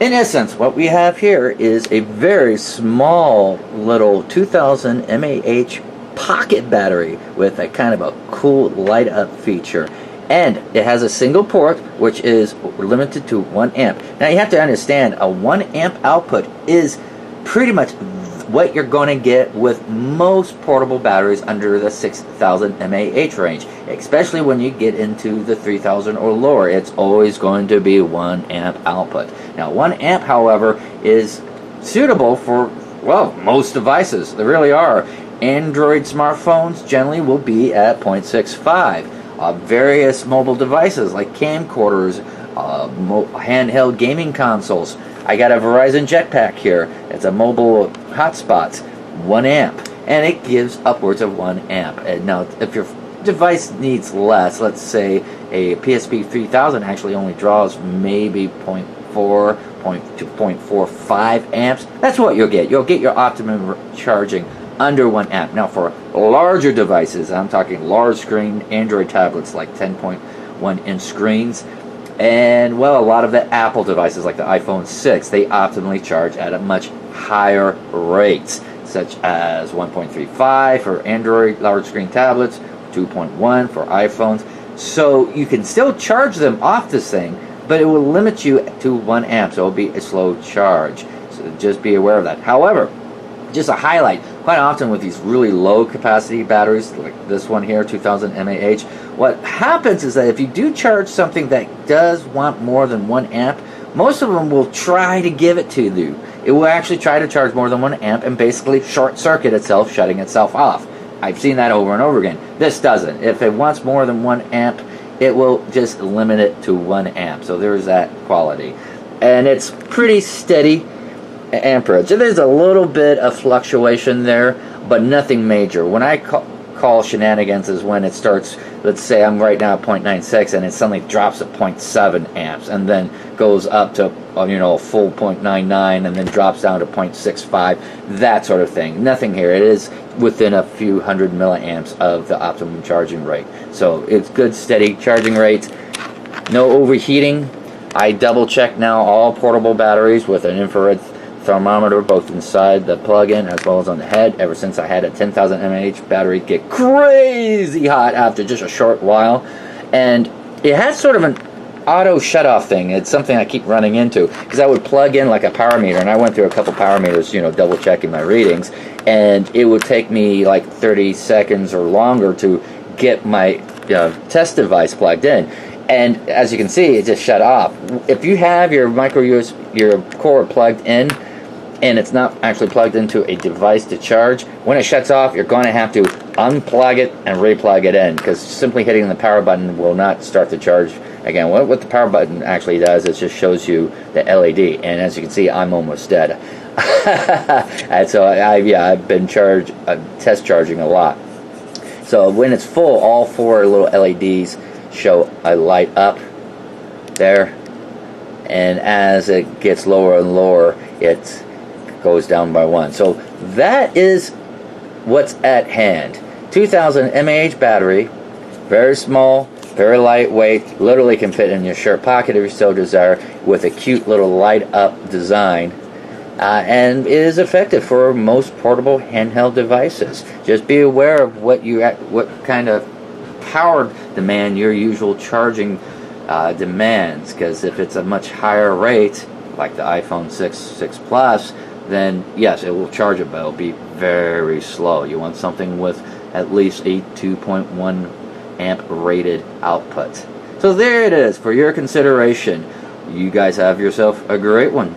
In essence, what we have here is a very small little 2000 mAh pocket battery with a kind of a cool light up feature. And it has a single port, which is limited to 1 amp. Now you have to understand, a 1 amp output is pretty much what you're going to get with most portable batteries under the 6000 mAh range, especially when you get into the 3000 or lower. It's always going to be 1 amp output. Now 1 amp, however, is suitable for, well, most devices. They really are. Android smartphones generally will be at 0.65. Various mobile devices like camcorders, handheld gaming consoles. I got a Verizon Jetpack here. It's a mobile hotspot, 1 amp, and it gives upwards of 1 amp. And now, if your device needs less, let's say a PSP 3000 actually only draws maybe 0.4 to 0.45 amps, that's what you'll get. You'll get your optimum charging under 1 amp. Now for larger devices, I'm talking large screen Android tablets like 10.1 inch screens, and well, a lot of the Apple devices like the iPhone 6, they optimally charge at a much higher rates, such as 1.35 for Android large screen tablets, 2.1 for iPhones. So you can still charge them off this thing, but it will limit you to 1 amp, so it'll be a slow charge. So just be aware of that. However, just a highlight, quite often with these really low capacity batteries like this one here, 2000 mAh, what happens is that if you do charge something that does want more than 1 amp, most of them will try to give it to you. It will actually try to charge more than 1 amp and basically short circuit itself, shutting itself off. I've seen that over and over again. This doesn't. If it wants more than 1 amp, it will just limit it to 1 amp. So there's that quality. And it's pretty steady amperage. There's a little bit of fluctuation there, but nothing major. When I call shenanigans is when it starts, let's say I'm right now at 0.96 and it suddenly drops at 0.7 amps and then goes up to a full 0.99 and then drops down to 0.65, that sort of thing. Nothing here. It is within a few hundred milliamps of the optimum charging rate. So it's good steady charging rates. No overheating. I double check now all portable batteries with an infrared thermometer both inside the plug-in as well as on the head. Ever since I had a 10,000 mAh battery get crazy hot after just a short while, and it has sort of an auto shut-off thing. It's something I keep running into because I would plug in like a power meter, and I went through a couple power meters, double checking my readings, and it would take me like 30 seconds or longer to get my test device plugged in. And as you can see, it just shut off. If you have your your cord plugged in, and it's not actually plugged into a device to charge, when it shuts off, you're going to have to unplug it and replug it in, because simply hitting the power button will not start the charge again. What the power button actually does is just shows you the LED, and as you can see, I'm almost dead. And so I've been test charging a lot. So when it's full, all 4 little LEDs show a light up there, and as it gets lower and lower, it goes down by 1. So that is what's at hand. 2000 mAh battery, very small, very lightweight, literally can fit in your shirt pocket if you so desire, with a cute little light up design, and it is effective for most portable handheld devices. Just be aware of what kind of power demand your usual charging demands, because if it's a much higher rate like the iPhone 6 Plus, then yes, it will charge it, but it'll be very slow. You want something with at least a 2.1 amp rated output. So there it is for your consideration. You guys have yourself a great one.